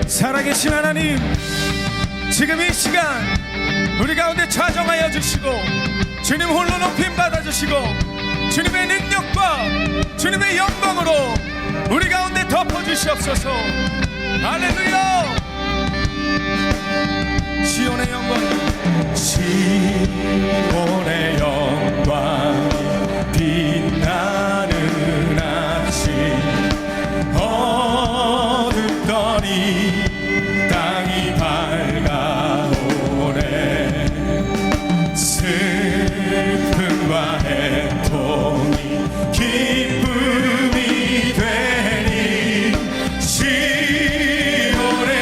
살아계신 하나님, 지금 이 시간 우리 가운데 좌정하여 주시고 주님 홀로 높임 받아주시고 주님의 능력과 주님의 영광으로 우리 가운데 덮어주시옵소서. 할렐루야. 시온의 영광, 시온의 영광 빛나는 아침, 어둡더니 땅이 밝아오네. 슬픔과 애통이 기쁨이 되니 시온의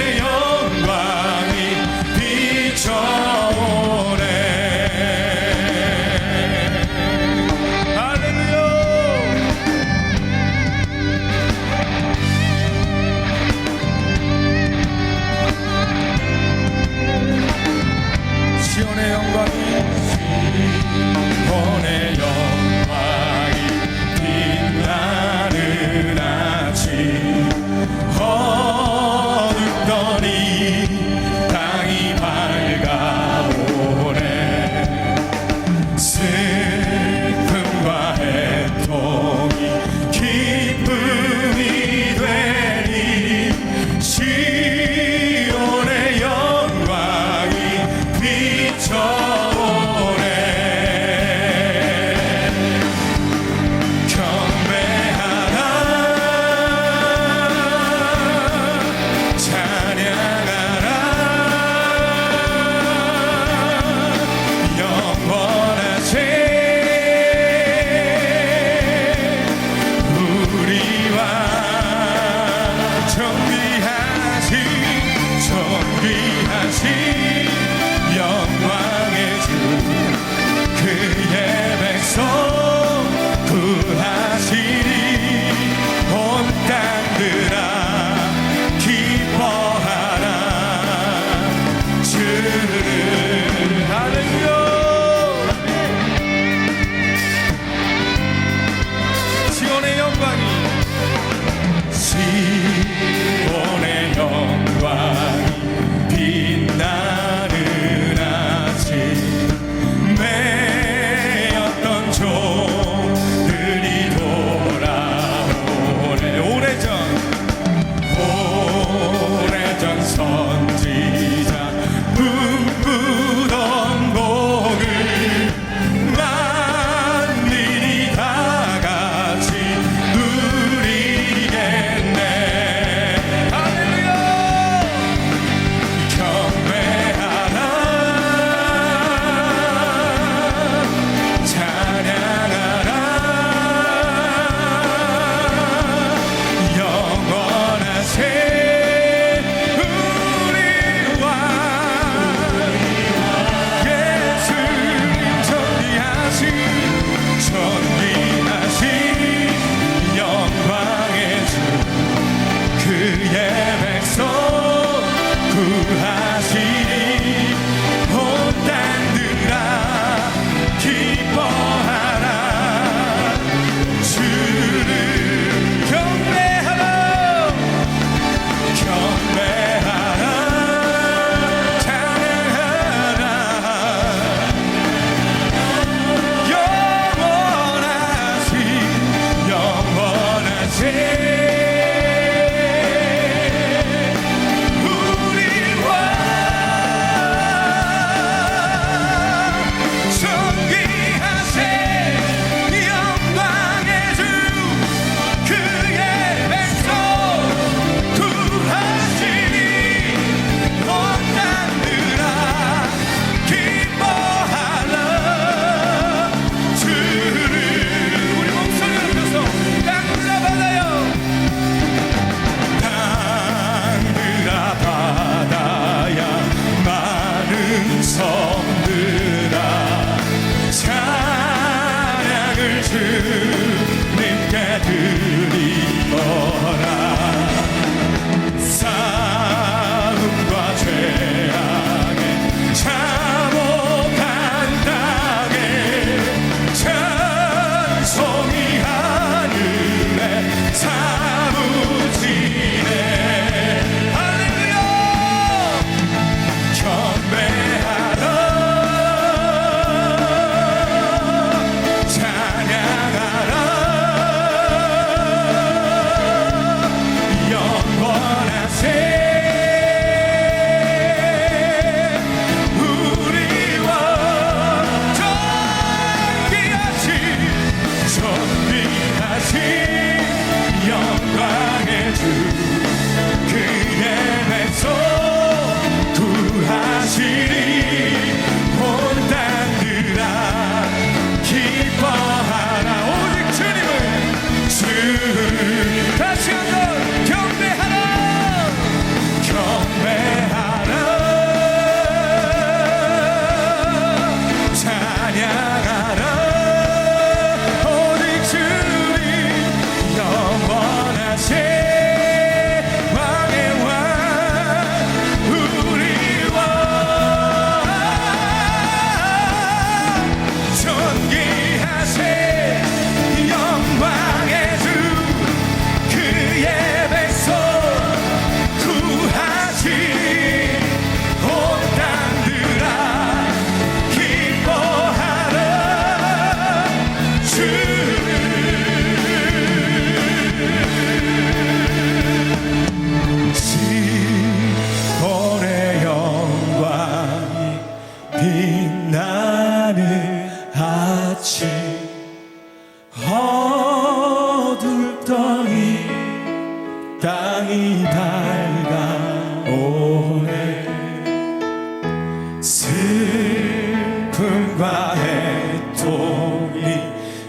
슬픔과 애통이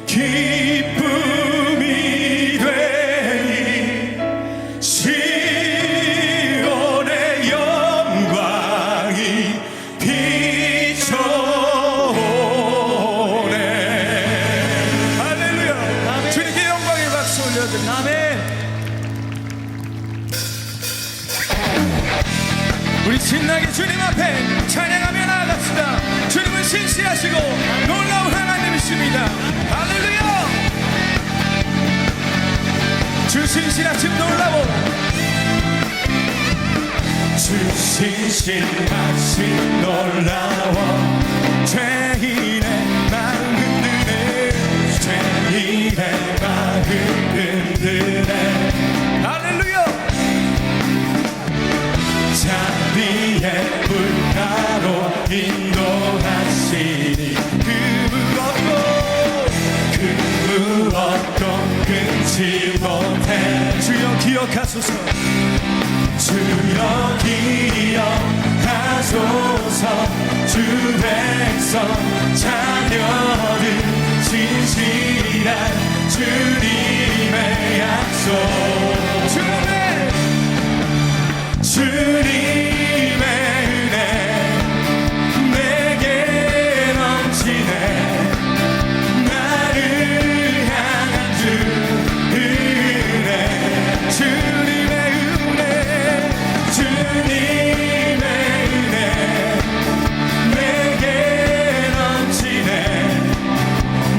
기쁨이 되니 시온의 영광이 비춰오네. 할렐루야. 주님께 영광의 박수 올려드립니다. 아멘. 우리 신나게 주님 앞에 찬양하며 나아갑시다. 주님은 신실하시고 놀라운 하나님이십니다. 할렐루야. 주 신실하심 놀라워. 주 신실하심 놀라워. 죄인의 마음 흔드네. 죄인의 마음 흔드네. 할렐루야. 자비의 불가로 인도하시니 그 무엇도 끊지 못해. 주여 기억하소서. 주여 기억하소서. 주 백성 자녀들 진실한 주님의 약속. 주님의 은혜 내게 넘치네. 나를 향한 주 은혜. 주님의 은혜. 주님의 은혜 내게 넘치네.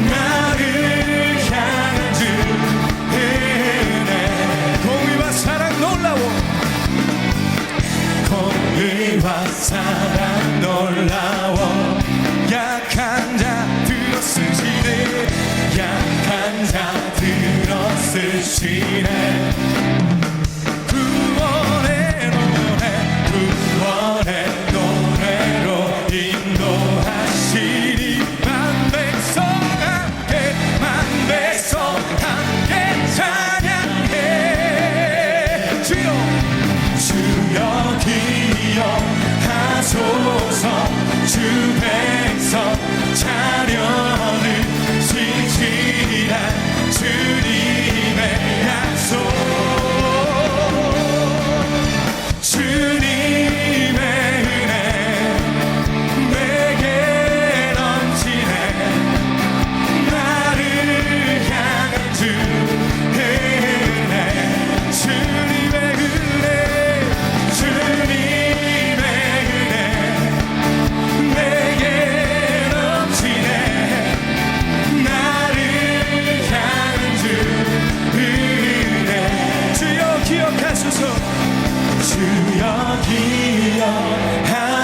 나를 향한 주 은혜. 공의와 사랑 놀라워. 공의와 사랑 놀라워. 약한 자 들어쓰시네. 약한 자 들어쓰시네. 구원의 노래 구원의 노래로 인도하시니 만 백성 함께 찬양해. 주여 기억하소서. 주 백성 자녀들 진실한 주님의 약속. 주님의 은혜 내게 넘치네. 나를 향한 주 은혜. 주님의 은혜. 주님의 은혜 내게 넘치네. 나를 향한 주 은혜. 주여 기억하소서. 주여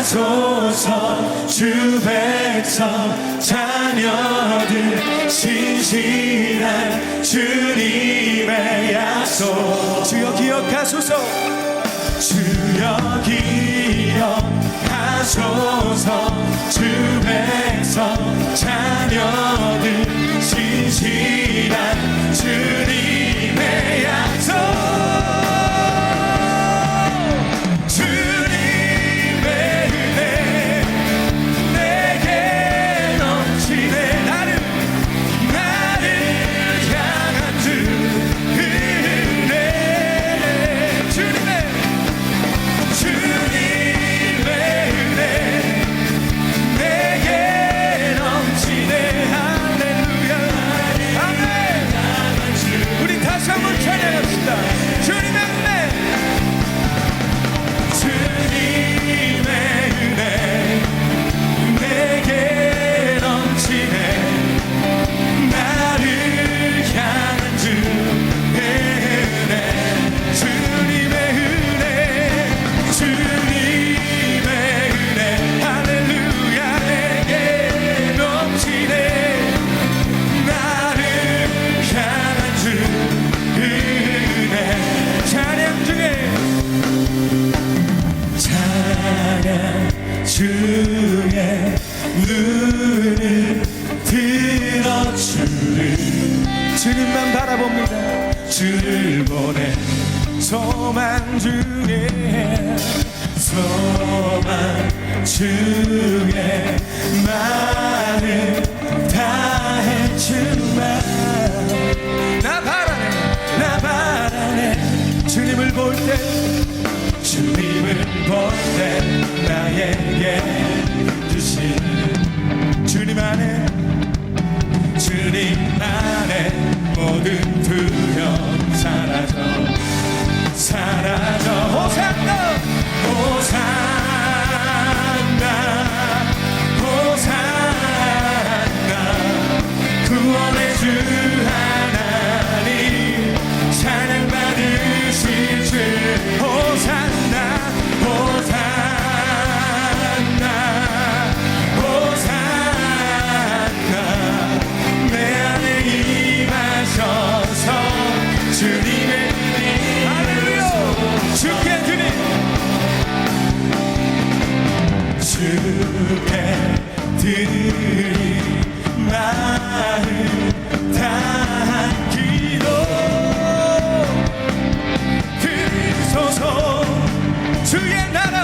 기억하소서. 주 백성 자녀들 신실한 주님의 약속. 주여 기억하소서. 주여 기억하소서. 주 백성 자녀들 신실한 주님의 약속. 주님의 은혜 내게 넘치네. 나를 향한 주 은혜. 주님의 은혜 내게 넘치네. 할렐루야. 아멘. 우리 다시 한번 찬양합시다. 주님의 은혜. 주님의 은혜 내게 넘치네. 나를 향한 주 은혜. 주님의 은혜. 주님의 은혜. 할렐루야. 내게 넘치네. 나를 향한 주 은혜. 찬양 중에 찬양 중에 눈을 들어 주님만 바라봅니다. 주를 보내 소망 중에 나에게 주신 주님 안에 모든 두려움 사라져 호산나 호산나 호산나 구원의 주 하나님 찬양 받으실 주 호산나 호산나 호산나 내 안에 임하셔서 주님의 할렐루야 주께 주님 주께 드리 마음 다한 기도 드리소서 주의 나라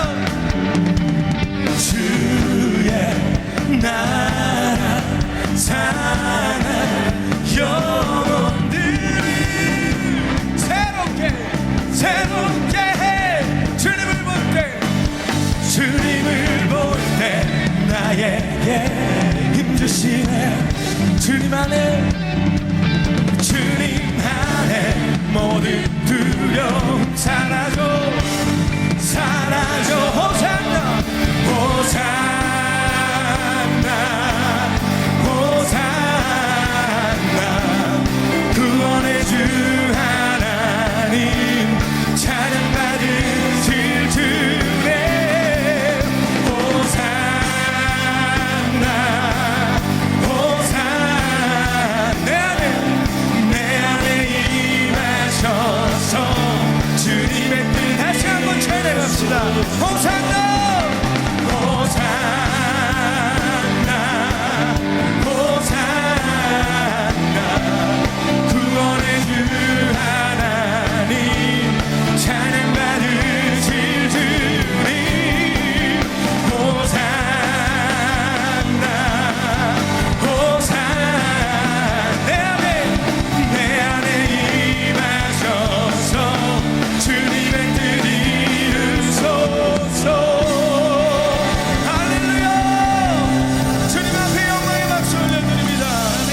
사랑 영혼들을 새롭게 해 주님을 볼 때 나에게 힘주시네 주님 안에 모든 두려움 사라져 호산나 호산나 호산나 구원의 주 하나님 찬양 받으실 주네 호산나 호산나 내 안에 임하셔서 주님의 뜻 다시 한번 찬양합시다 호산나 호산나 호산나 구원의 주 하나님 찬양 받으실 주님 호산나 호산나 내 안에 임하셔서 주님의 뜻 이루소서 할렐루야 주님 앞에 영광의 박수 올려드립니다 아멘.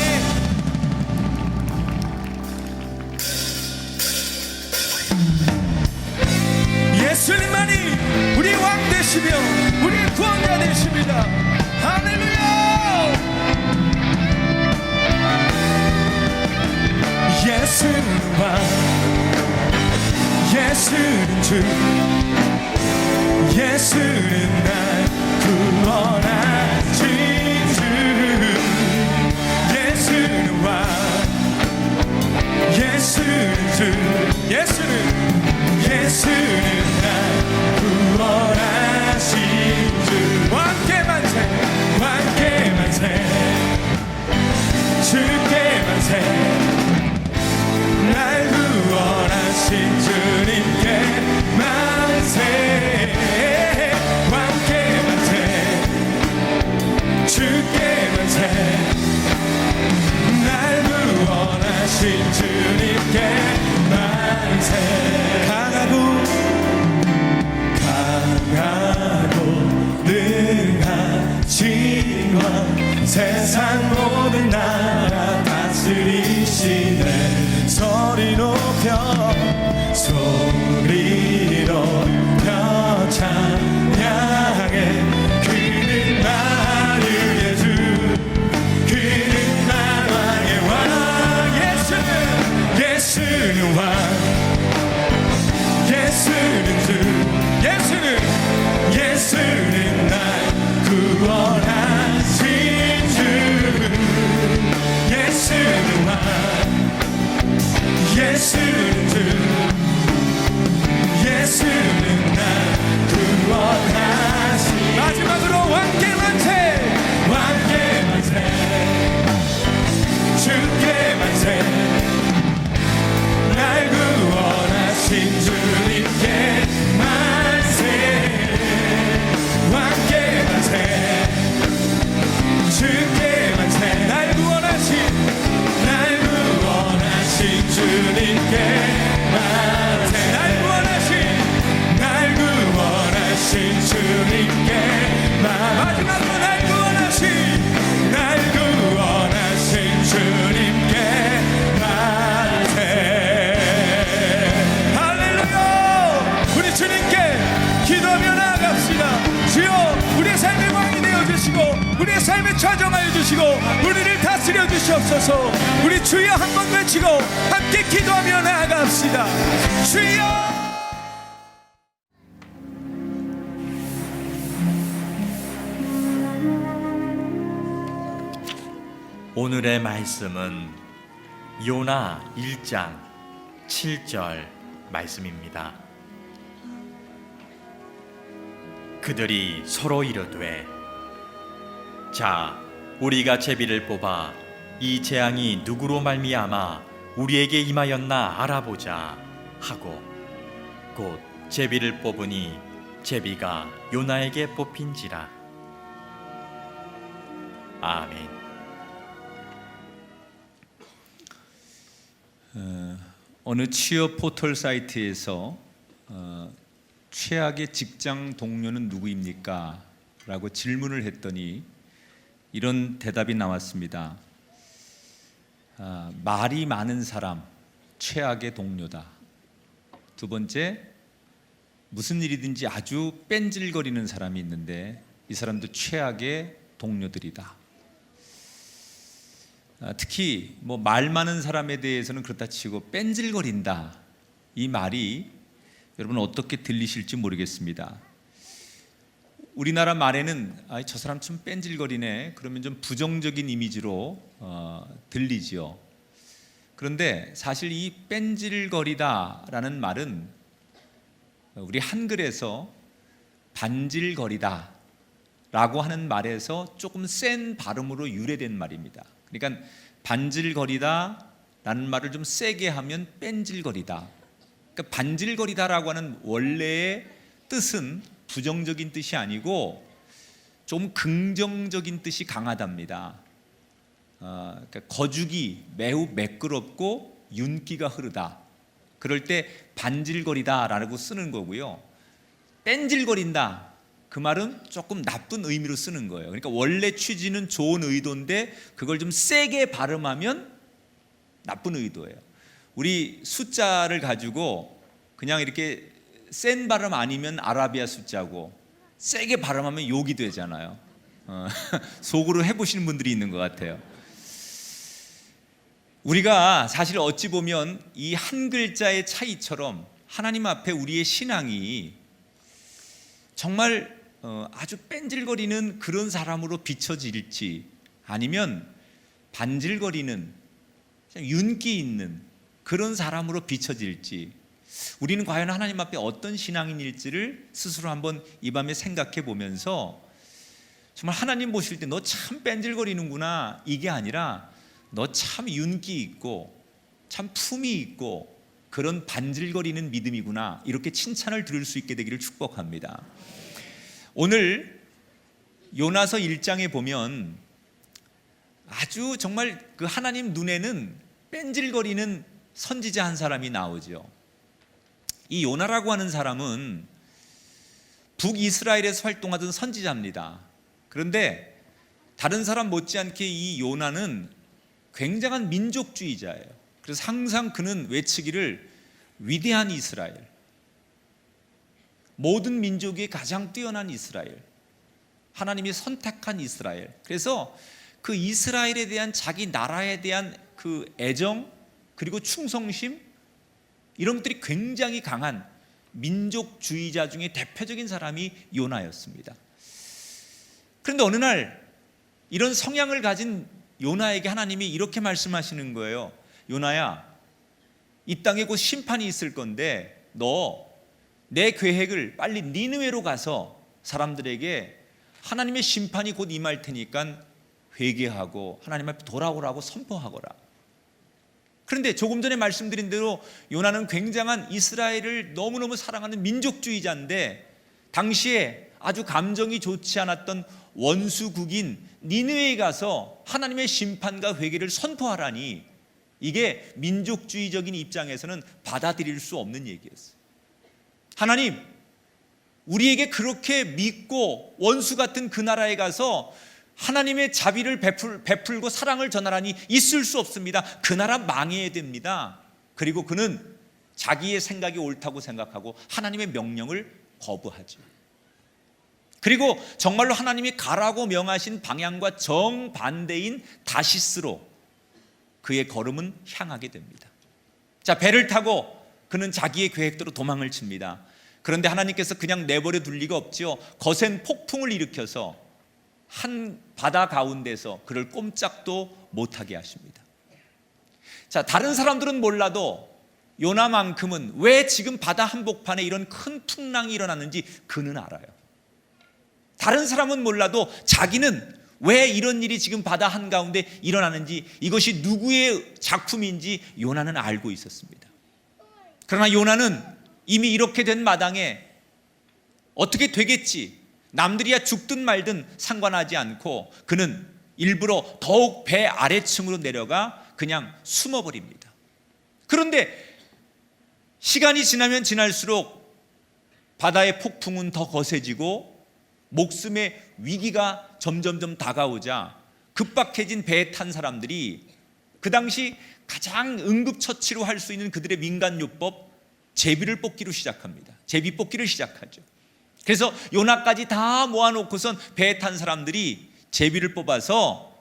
예수님만이 우리 왕 되시며 우리 구원자 되십니다 할렐루야 예수는 왕 예수는 주 예수는 날 구원하신 주 예수는 왕 예수는 주 예수는 날 구원하신 주 왕께 만세 주께 만세 날 구원하신 주님께 만세 왕께 만세 주께 만세 날 구원하신 주님께 만세 강하고 능하신 왕 세상 모든 나라 다스리시네 소리 높여 찬양해 그는 만유의 주 그는 만왕의 왕 예수는 왕 예수는 주 예수는 날 구원하신 주 예수는 왕 예수는 주 마지막으로 날 구원하신 주님께 만세. 할렐루야. 우리 주님께 기도하며 나아갑시다. 주여, 우리의 삶의 왕이 되어주시고 우리의 삶을 좌정하여 주시고 우리를 다스려 주시옵소서. 우리 주여 한번 외치고 함께 기도하며 나아갑시다. 주여. 오늘의 말씀은 요나 1장 7절 말씀입니다. 그들이 서로 이르되 자, 우리가 제비를 뽑아 이 재앙이 누구로 말미암아 우리에게 임하였나 알아보자 하고 곧 제비를 뽑으니 제비가 요나에게 뽑힌지라. 아멘. 어느 취업 포털 사이트에서 최악의 직장 동료는 누구입니까? 라고 질문을 했더니 이런 대답이 나왔습니다. 말이 많은 사람, 최악의 동료다. 두 번째, 무슨 일이든지 아주 뺀질거리는 사람이 있는데 이 사람도 최악의 동료들이다. 특히 말 많은 사람에 대해서는 그렇다 치고 뺀질거린다, 이 말이 여러분 어떻게 들리실지 모르겠습니다. 우리나라 말에는 저 사람 좀 뺀질거리네, 그러면 좀 부정적인 이미지로 들리지요. 그런데 사실 이 뺀질거리다라는 말은 우리 한글에서 반질거리다 라고 하는 말에서 조금 센 발음으로 유래된 말입니다. 그러니까 반질거리다 라는 말을 좀 세게 하면 뺀질거리다. 그러니까 반질거리다라고 하는 원래의 뜻은 부정적인 뜻이 아니고 좀 긍정적인 뜻이 강하답니다. 그러니까 거죽이 매우 매끄럽고 윤기가 흐르다, 그럴 때 반질거리다라고 쓰는 거고요. 뺀질거린다, 그 말은 조금 나쁜 의미로 쓰는 거예요. 그러니까 원래 취지는 좋은 의도인데 그걸 좀 세게 발음하면 나쁜 의도예요. 우리 숫자를 가지고 그냥 이렇게 센 발음 아니면 아라비아 숫자고 세게 발음하면 욕이 되잖아요. 속으로 해보시는 분들이 있는 것 같아요. 우리가 사실 어찌 보면 이 한 글자의 차이처럼 하나님 앞에 우리의 신앙이 정말 아주 뺀질거리는 그런 사람으로 비춰질지, 아니면 반질거리는 윤기 있는 그런 사람으로 비춰질지, 우리는 과연 하나님 앞에 어떤 신앙인일지를 스스로 한번 이 밤에 생각해 보면서 정말 하나님 보실 때 너 참 뺀질거리는구나, 이게 아니라 너 참 윤기 있고 참 품이 있고 그런 반질거리는 믿음이구나, 이렇게 칭찬을 들을 수 있게 되기를 축복합니다. 오늘 요나서 1장에 보면 아주 정말 그 하나님 눈에는 뺀질거리는 선지자 한 사람이 나오죠. 이 요나라고 하는 사람은 북이스라엘에서 활동하던 선지자입니다. 그런데 다른 사람 못지않게 이 요나는 굉장한 민족주의자예요. 그래서 항상 그는 외치기를 위대한 이스라엘, 모든 민족이 가장 뛰어난 이스라엘, 하나님이 선택한 이스라엘. 그래서 그 이스라엘에 대한 자기 나라에 대한 그 애정 그리고 충성심, 이런 것들이 굉장히 강한 민족주의자 중에 대표적인 사람이 요나였습니다. 그런데 어느 날 이런 성향을 가진 요나에게 하나님이 이렇게 말씀하시는 거예요. 요나야, 이 땅에 곧 심판이 있을 건데 너 내 계획을 빨리 니느웨로 가서 사람들에게 하나님의 심판이 곧 임할 테니까 회개하고 하나님 앞에 돌아오라고 선포하거라. 그런데 조금 전에 말씀드린 대로 요나는 굉장한 이스라엘을 너무너무 사랑하는 민족주의자인데 당시에 아주 감정이 좋지 않았던 원수국인 니느웨에 가서 하나님의 심판과 회개를 선포하라니, 이게 민족주의적인 입장에서는 받아들일 수 없는 얘기였어요. 하나님, 우리에게 그렇게 믿고 원수 같은 그 나라에 가서 하나님의 자비를 베풀고 사랑을 전하라니 있을 수 없습니다. 그 나라 망해야 됩니다. 그리고 그는 자기의 생각이 옳다고 생각하고 하나님의 명령을 거부하죠. 그리고 정말로 하나님이 가라고 명하신 방향과 정반대인 다시스로 그의 걸음은 향하게 됩니다. 자, 배를 타고 그는 자기의 계획대로 도망을 칩니다. 그런데 하나님께서 그냥 내버려 둘 리가 없죠. 거센 폭풍을 일으켜서 한 바다 가운데서 그를 꼼짝도 못하게 하십니다. 자, 다른 사람들은 몰라도 요나만큼은 왜 지금 바다 한복판에 이런 큰 풍랑이 일어났는지 그는 알아요. 다른 사람은 몰라도 자기는 왜 이런 일이 지금 바다 한가운데 일어나는지, 이것이 누구의 작품인지 요나는 알고 있었습니다. 그러나 요나는 이미 이렇게 된 마당에 어떻게 되겠지, 남들이야 죽든 말든 상관하지 않고 그는 일부러 더욱 배 아래층으로 내려가 그냥 숨어버립니다. 그런데 시간이 지나면 지날수록 바다의 폭풍은 더 거세지고 목숨의 위기가 점점점 다가오자 급박해진 배에 탄 사람들이 그 당시 가장 응급처치로 할 수 있는 그들의 민간요법, 제비를 뽑기로 시작합니다. 제비 뽑기를 시작하죠. 그래서 요나까지 다 모아놓고선 배에 탄 사람들이 제비를 뽑아서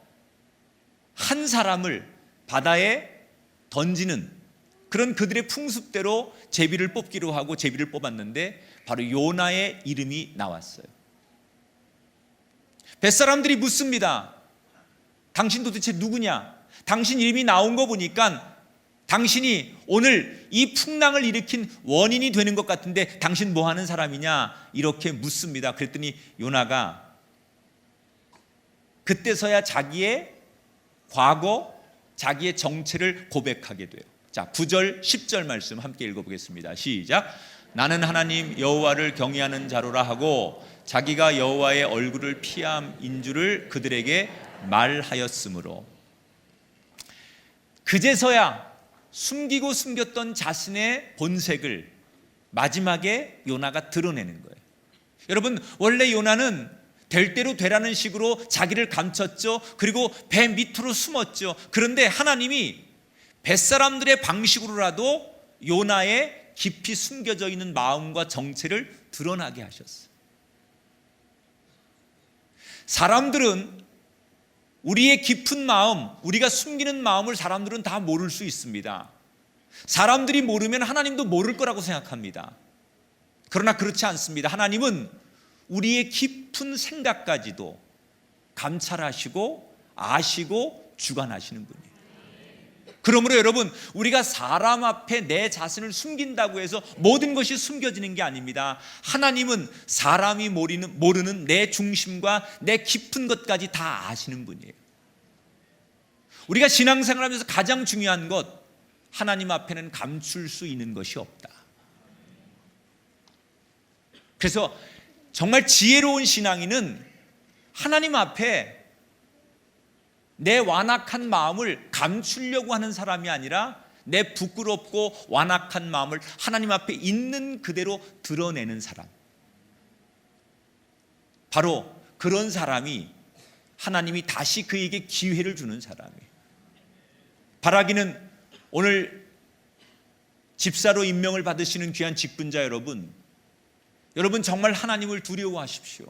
한 사람을 바다에 던지는 그런 그들의 풍습대로 제비를 뽑기로 하고 제비를 뽑았는데 바로 요나의 이름이 나왔어요. 뱃사람들이 묻습니다. 당신 도대체 누구냐? 당신 이름이 나온 거 보니까 당신이 오늘 이 풍랑을 일으킨 원인이 되는 것 같은데 당신 뭐 하는 사람이냐? 이렇게 묻습니다. 그랬더니 요나가 그때서야 자기의 과거, 자기의 정체를 고백하게 돼요. 자, 9절 10절 말씀 함께 읽어보겠습니다. 시작. 나는 하나님 여호와를 경외하는 자로라 하고 자기가 여호와의 얼굴을 피함인 줄을 그들에게 말하였으므로. 그제서야 숨기고 숨겼던 자신의 본색을 마지막에 요나가 드러내는 거예요. 여러분, 원래 요나는 될 대로 되라는 식으로 자기를 감췄죠. 그리고 배 밑으로 숨었죠. 그런데 하나님이 뱃사람들의 방식으로라도 요나의 깊이 숨겨져 있는 마음과 정체를 드러나게 하셨어요. 사람들은 우리의 깊은 마음, 우리가 숨기는 마음을 사람들은 다 모를 수 있습니다. 사람들이 모르면 하나님도 모를 거라고 생각합니다. 그러나 그렇지 않습니다. 하나님은 우리의 깊은 생각까지도 감찰하시고 아시고 주관하시는 분이에요. 그러므로 여러분, 우리가 사람 앞에 내 자신을 숨긴다고 해서 모든 것이 숨겨지는 게 아닙니다. 하나님은 사람이 모르는 내 중심과 내 깊은 것까지 다 아시는 분이에요. 우리가 신앙생활하면서 가장 중요한 것, 하나님 앞에는 감출 수 있는 것이 없다. 그래서 정말 지혜로운 신앙인은 하나님 앞에 내 완악한 마음을 감추려고 하는 사람이 아니라 내 부끄럽고 완악한 마음을 하나님 앞에 있는 그대로 드러내는 사람, 바로 그런 사람이 하나님이 다시 그에게 기회를 주는 사람이에요. 바라기는 오늘 집사로 임명을 받으시는 귀한 직분자 여러분 정말 하나님을 두려워하십시오.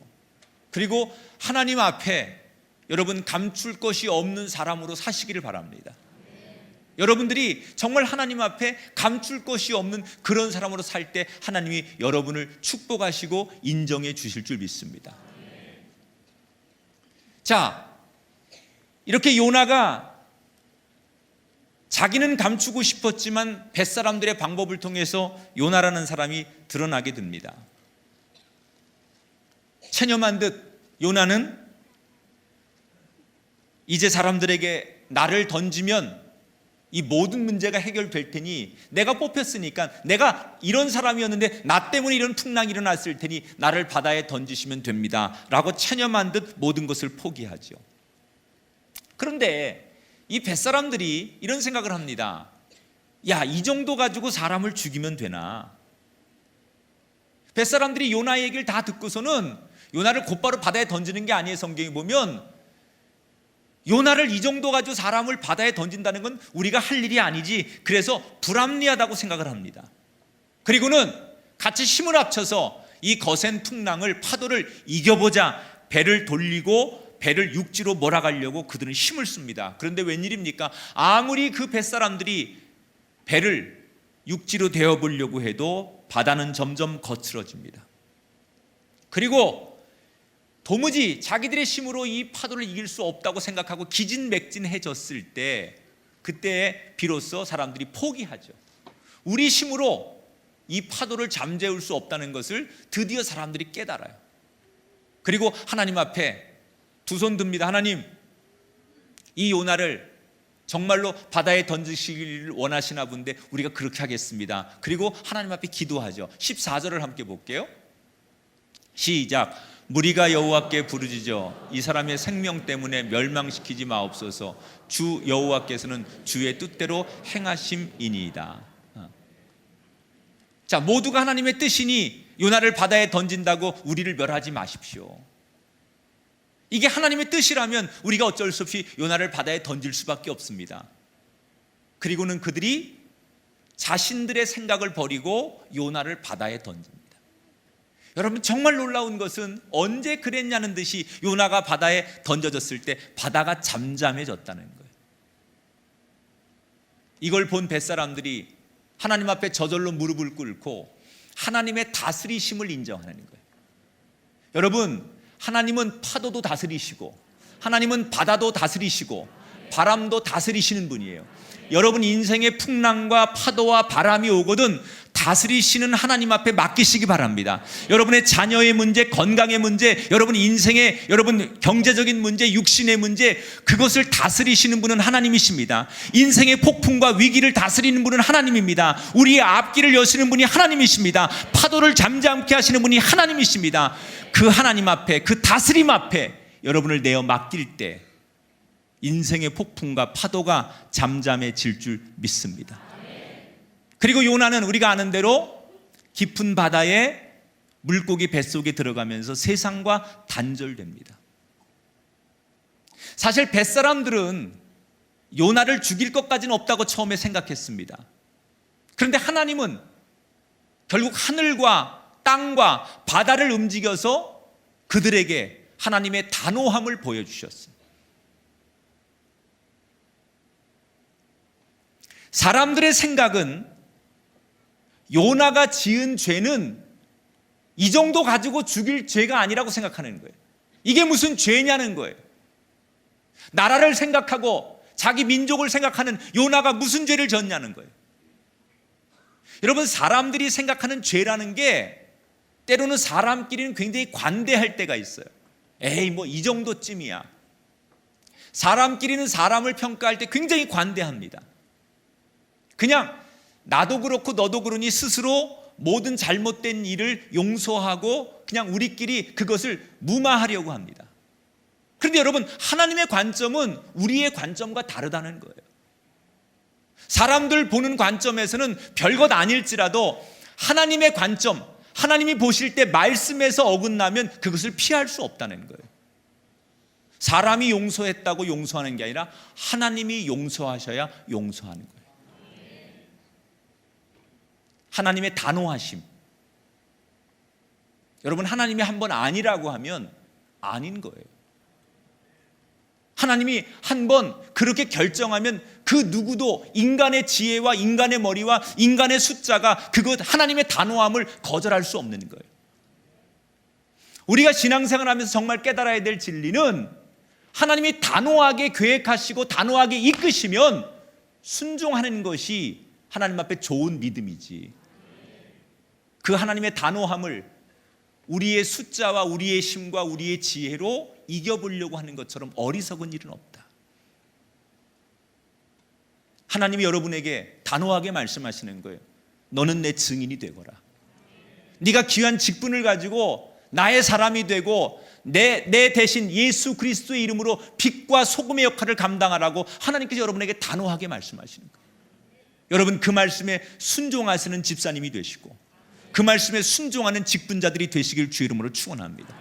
그리고 하나님 앞에 여러분 감출 것이 없는 사람으로 사시기를 바랍니다. 여러분들이 정말 하나님 앞에 감출 것이 없는 그런 사람으로 살 때 하나님이 여러분을 축복하시고 인정해 주실 줄 믿습니다. 자, 이렇게 요나가 자기는 감추고 싶었지만 뱃사람들의 방법을 통해서 요나라는 사람이 드러나게 됩니다. 체념한 듯 요나는 이제 사람들에게 나를 던지면 이 모든 문제가 해결될 테니, 내가 뽑혔으니까, 내가 이런 사람이었는데 나 때문에 이런 풍랑이 일어났을 테니 나를 바다에 던지시면 됩니다 라고 체념한 듯 모든 것을 포기하죠. 그런데 이 뱃사람들이 이런 생각을 합니다. 야, 이 정도 가지고 사람을 죽이면 되나? 뱃사람들이 요나 얘기를 다 듣고서는 요나를 곧바로 바다에 던지는 게 아니에요. 성경에 보면 요나를 이 정도 가지고 사람을 바다에 던진다는 건 우리가 할 일이 아니지, 그래서 불합리하다고 생각을 합니다. 그리고는 같이 힘을 합쳐서 이 거센 풍랑을, 파도를 이겨보자, 배를 돌리고 배를 육지로 몰아가려고 그들은 힘을 씁니다. 그런데 웬일입니까? 아무리 그 뱃사람들이 배를 육지로 대어보려고 해도 바다는 점점 거칠어집니다. 그리고 도무지 자기들의 힘으로 이 파도를 이길 수 없다고 생각하고 기진맥진해졌을 때, 그때 비로소 사람들이 포기하죠. 우리 힘으로 이 파도를 잠재울 수 없다는 것을 드디어 사람들이 깨달아요. 그리고 하나님 앞에 두 손 듭니다. 하나님, 이 요나를 정말로 바다에 던지시기를 원하시나 본데 우리가 그렇게 하겠습니다. 그리고 하나님 앞에 기도하죠. 14절을 함께 볼게요. 시작. 무리가 여호와께 부르짖어 이 사람의 생명 때문에 멸망시키지 마옵소서. 주 여호와께서는 주의 뜻대로 행하심이니이다. 자, 모두가 하나님의 뜻이니 요나를 바다에 던진다고 우리를 멸하지 마십시오. 이게 하나님의 뜻이라면 우리가 어쩔 수 없이 요나를 바다에 던질 수밖에 없습니다. 그리고는 그들이 자신들의 생각을 버리고 요나를 바다에 던집니다. 여러분, 정말 놀라운 것은 언제 그랬냐는 듯이 요나가 바다에 던져졌을 때 바다가 잠잠해졌다는 거예요. 이걸 본 뱃사람들이 하나님 앞에 저절로 무릎을 꿇고 하나님의 다스리심을 인정하는 거예요. 여러분, 하나님은 파도도 다스리시고 하나님은 바다도 다스리시고 바람도 다스리시는 분이에요. 여러분 인생의 풍랑과 파도와 바람이 오거든 다스리시는 하나님 앞에 맡기시기 바랍니다. 여러분의 자녀의 문제, 건강의 문제, 여러분 인생의, 여러분 경제적인 문제, 육신의 문제, 그것을 다스리시는 분은 하나님이십니다. 인생의 폭풍과 위기를 다스리는 분은 하나님입니다. 우리의 앞길을 여시는 분이 하나님이십니다. 파도를 잠잠케 하시는 분이 하나님이십니다. 그 하나님 앞에, 그 다스림 앞에 여러분을 내어 맡길 때 인생의 폭풍과 파도가 잠잠해질 줄 믿습니다. 그리고 요나는 우리가 아는 대로 깊은 바다에 물고기 뱃속에 들어가면서 세상과 단절됩니다. 사실 뱃사람들은 요나를 죽일 것까지는 없다고 처음에 생각했습니다. 그런데 하나님은 결국 하늘과 땅과 바다를 움직여서 그들에게 하나님의 단호함을 보여주셨습니다. 사람들의 생각은 요나가 지은 죄는 이 정도 가지고 죽일 죄가 아니라고 생각하는 거예요. 이게 무슨 죄냐는 거예요. 나라를 생각하고 자기 민족을 생각하는 요나가 무슨 죄를 졌냐는 거예요. 여러분, 사람들이 생각하는 죄라는 게 때로는 사람끼리는 굉장히 관대할 때가 있어요. 에이, 뭐 이 정도쯤이야. 사람끼리는 사람을 평가할 때 굉장히 관대합니다. 그냥 나도 그렇고 너도 그러니 스스로 모든 잘못된 일을 용서하고 그냥 우리끼리 그것을 무마하려고 합니다. 그런데 여러분, 하나님의 관점은 우리의 관점과 다르다는 거예요. 사람들 보는 관점에서는 별것 아닐지라도 하나님의 관점, 하나님이 보실 때 말씀에서 어긋나면 그것을 피할 수 없다는 거예요. 사람이 용서했다고 용서하는 게 아니라 하나님이 용서하셔야 용서하는 거예요. 하나님의 단호하심. 여러분, 하나님이 한번 아니라고 하면 아닌 거예요. 하나님이 한번 그렇게 결정하면 그 누구도 인간의 지혜와 인간의 머리와 인간의 숫자가 그것 하나님의 단호함을 거절할 수 없는 거예요. 우리가 신앙생활 하면서 정말 깨달아야 될 진리는 하나님이 단호하게 계획하시고 단호하게 이끄시면 순종하는 것이 하나님 앞에 좋은 믿음이지, 그 하나님의 단호함을 우리의 숫자와 우리의 힘과 우리의 지혜로 이겨보려고 하는 것처럼 어리석은 일은 없다. 하나님이 여러분에게 단호하게 말씀하시는 거예요. 너는 내 증인이 되거라. 네가 귀한 직분을 가지고 나의 사람이 되고 내 대신 예수 그리스도의 이름으로 빛과 소금의 역할을 감당하라고 하나님께서 여러분에게 단호하게 말씀하시는 거예요. 여러분, 그 말씀에 순종하시는 집사님이 되시고 그 말씀에 순종하는 직분자들이 되시길 주 이름으로 축원합니다.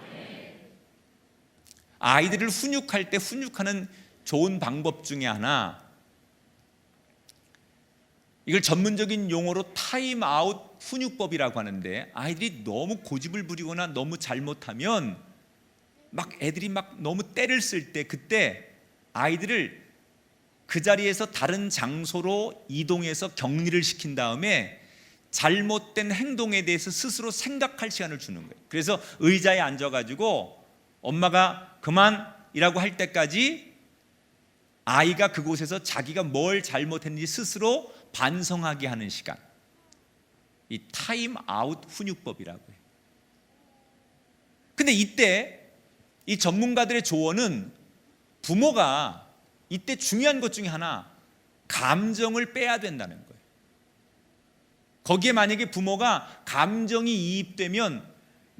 아이들을 훈육할 때 훈육하는 좋은 방법 중에 하나, 이걸 전문적인 용어로 타임아웃 훈육법이라고 하는데, 아이들이 너무 고집을 부리거나 너무 잘못하면 애들이 너무 때를 쓸 때, 그때 아이들을 그 자리에서 다른 장소로 이동해서 격리를 시킨 다음에 잘못된 행동에 대해서 스스로 생각할 시간을 주는 거예요. 그래서 의자에 앉아가지고 엄마가 그만이라고 할 때까지 아이가 그곳에서 자기가 뭘 잘못했는지 스스로 반성하게 하는 시간, 이 타임아웃 훈육법이라고 해요. 근데 이때 이 전문가들의 조언은 부모가 이때 중요한 것 중에 하나, 감정을 빼야 된다는 거예요. 거기에 만약에 부모가 감정이 이입되면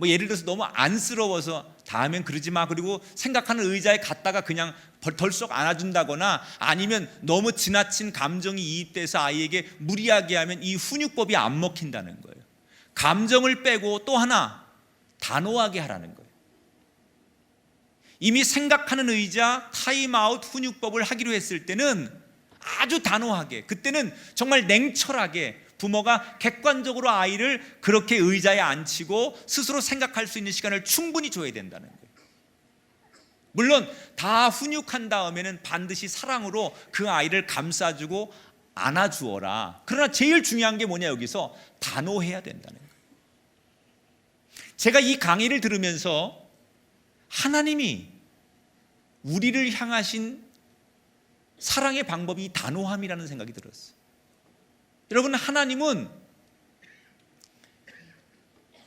예를 들어서 너무 안쓰러워서 다음엔 그러지 마, 그리고 생각하는 의자에 갔다가 그냥 덜썩 안아준다거나, 아니면 너무 지나친 감정이 이입돼서 아이에게 무리하게 하면 이 훈육법이 안 먹힌다는 거예요. 감정을 빼고 또 하나, 단호하게 하라는 거예요. 이미 생각하는 의자 타임아웃 훈육법을 하기로 했을 때는 아주 단호하게, 그때는 정말 냉철하게 부모가 객관적으로 아이를 그렇게 의자에 앉히고 스스로 생각할 수 있는 시간을 충분히 줘야 된다는 거예요. 물론 다 훈육한 다음에는 반드시 사랑으로 그 아이를 감싸주고 안아주어라. 그러나 제일 중요한 게 뭐냐, 여기서 단호해야 된다는 거예요. 제가 이 강의를 들으면서 하나님이 우리를 향하신 사랑의 방법이 단호함이라는 생각이 들었어요. 여러분, 하나님은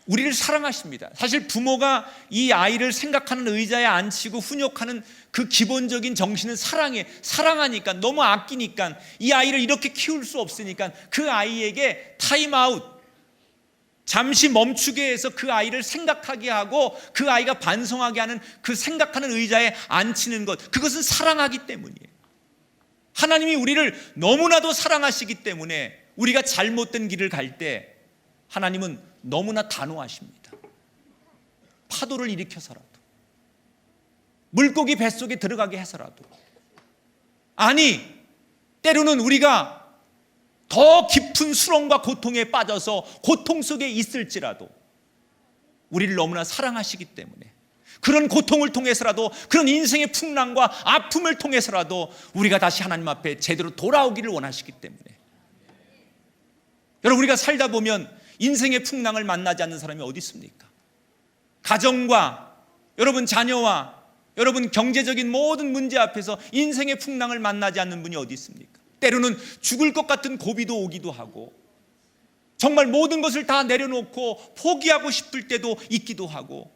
우리를 사랑하십니다. 사실 부모가 이 아이를 생각하는 의자에 앉히고 훈육하는 그 기본적인 정신은 사랑하니까, 너무 아끼니까, 이 아이를 이렇게 키울 수 없으니까 그 아이에게 타임아웃, 잠시 멈추게 해서 그 아이를 생각하게 하고 그 아이가 반성하게 하는 그 생각하는 의자에 앉히는 것, 그것은 사랑하기 때문이에요. 하나님이 우리를 너무나도 사랑하시기 때문에 우리가 잘못된 길을 갈 때 하나님은 너무나 단호하십니다. 파도를 일으켜서라도, 물고기 뱃속에 들어가게 해서라도, 아니 때로는 우리가 더 깊은 수렁과 고통에 빠져서 고통 속에 있을지라도 우리를 너무나 사랑하시기 때문에 그런 고통을 통해서라도, 그런 인생의 풍랑과 아픔을 통해서라도 우리가 다시 하나님 앞에 제대로 돌아오기를 원하시기 때문에, 여러분, 우리가 살다 보면 인생의 풍랑을 만나지 않는 사람이 어디 있습니까? 가정과 여러분 자녀와 여러분 경제적인 모든 문제 앞에서 인생의 풍랑을 만나지 않는 분이 어디 있습니까? 때로는 죽을 것 같은 고비도 오기도 하고, 정말 모든 것을 다 내려놓고 포기하고 싶을 때도 있기도 하고,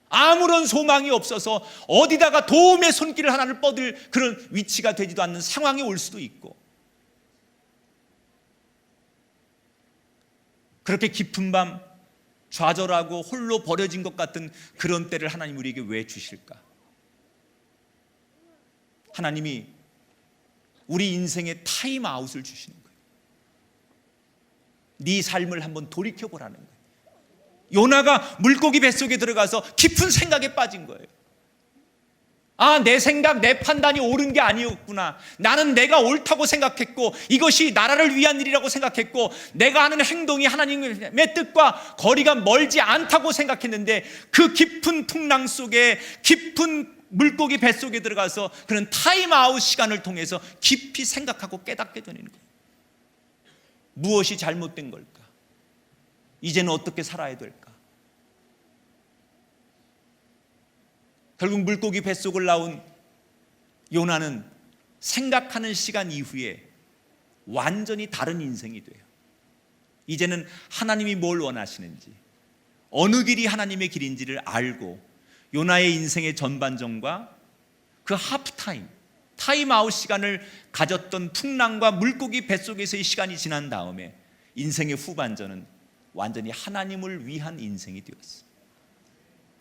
아무런 소망이 없어서 어디다가 도움의 손길 하나를 뻗을 그런 위치가 되지도 않는 상황이 올 수도 있고, 그렇게 깊은 밤 좌절하고 홀로 버려진 것 같은 그런 때를 하나님 우리에게 왜 주실까? 하나님이 우리 인생에 타임아웃을 주시는 거예요. 네 삶을 한번 돌이켜보라는 거예요. 요나가 물고기 뱃속에 들어가서 깊은 생각에 빠진 거예요. 아, 내 생각, 내 판단이 옳은 게 아니었구나. 나는 내가 옳다고 생각했고 이것이 나라를 위한 일이라고 생각했고 내가 하는 행동이 하나님의 뜻과 거리가 멀지 않다고 생각했는데, 그 깊은 풍랑 속에, 깊은 물고기 뱃속에 들어가서 그런 타임아웃 시간을 통해서 깊이 생각하고 깨닫게 되는 거예요. 무엇이 잘못된 걸까? 이제는 어떻게 살아야 될까? 결국 물고기 뱃속을 나온 요나는 생각하는 시간 이후에 완전히 다른 인생이 돼요. 이제는 하나님이 뭘 원하시는지, 어느 길이 하나님의 길인지를 알고, 요나의 인생의 전반전과 그 하프타임, 타임아웃 시간을 가졌던 풍랑과 물고기 뱃속에서의 시간이 지난 다음에 인생의 후반전은 완전히 하나님을 위한 인생이 되었습니다.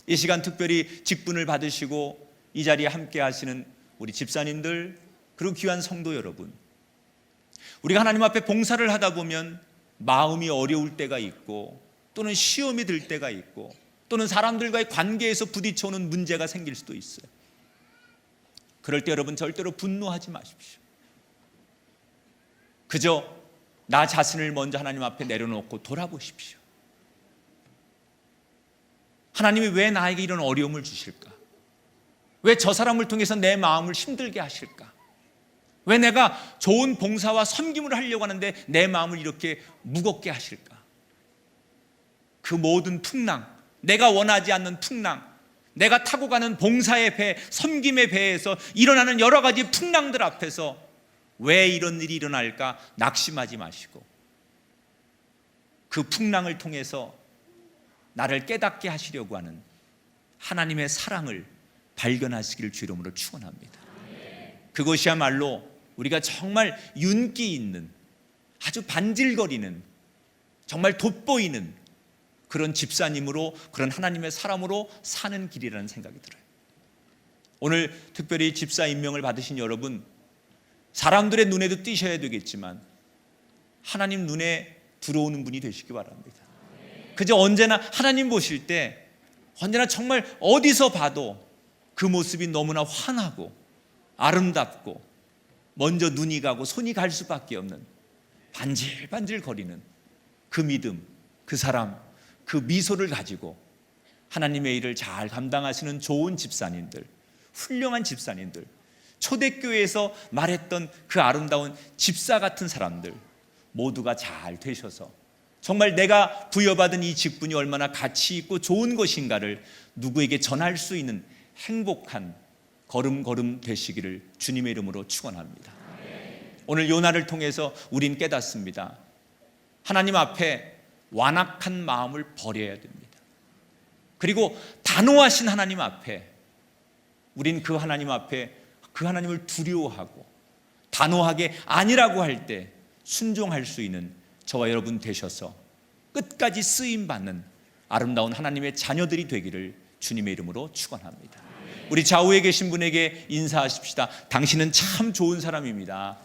이 시간 특별히 직분을 받으시고 이 자리에 함께 하시는 우리 집사님들, 그리고 귀한 성도 여러분, 우리가 하나님 앞에 봉사를 하다 보면 마음이 어려울 때가 있고 또는 시험이 들 때가 있고 또는 사람들과의 관계에서 부딪혀오는 문제가 생길 수도 있어요. 그럴 때 여러분 절대로 분노하지 마십시오. 그저 나 자신을 먼저 하나님 앞에 내려놓고 돌아보십시오. 하나님이 왜 나에게 이런 어려움을 주실까? 왜 저 사람을 통해서 내 마음을 힘들게 하실까? 왜 내가 좋은 봉사와 섬김을 하려고 하는데 내 마음을 이렇게 무겁게 하실까? 그 모든 풍랑, 내가 원하지 않는 풍랑, 내가 타고 가는 봉사의 배, 섬김의 배에서 일어나는 여러 가지 풍랑들 앞에서 왜 이런 일이 일어날까 낙심하지 마시고 그 풍랑을 통해서 나를 깨닫게 하시려고 하는 하나님의 사랑을 발견하시기를 주 이름으로 축원합니다. 그것이야말로 우리가 정말 윤기 있는, 아주 반질거리는, 정말 돋보이는 그런 집사님으로, 그런 하나님의 사람으로 사는 길이라는 생각이 들어요. 오늘 특별히 집사 임명을 받으신 여러분, 사람들의 눈에도 띄셔야 되겠지만 하나님 눈에 들어오는 분이 되시기 바랍니다. 그저 언제나 하나님 보실 때 언제나 정말 어디서 봐도 그 모습이 너무나 환하고 아름답고 먼저 눈이 가고 손이 갈 수밖에 없는 반질반질 거리는 그 믿음, 그 사람, 그 미소를 가지고 하나님의 일을 잘 감당하시는 좋은 집사님들, 훌륭한 집사님들, 초대교회에서 말했던 그 아름다운 집사 같은 사람들 모두가 잘 되셔서 정말 내가 부여받은 이 직분이 얼마나 가치 있고 좋은 것인가를 누구에게 전할 수 있는 행복한 걸음걸음 되시기를 주님의 이름으로 축원합니다. 오늘 요나를 통해서 우린 깨닫습니다. 하나님 앞에 완악한 마음을 버려야 됩니다. 그리고 단호하신 하나님 앞에 우린 그 하나님 앞에 그 하나님을 두려워하고 단호하게 아니라고 할 때 순종할 수 있는 저와 여러분 되셔서 끝까지 쓰임받는 아름다운 하나님의 자녀들이 되기를 주님의 이름으로 축원합니다. 우리 좌우에 계신 분에게 인사하십시다. 당신은 참 좋은 사람입니다.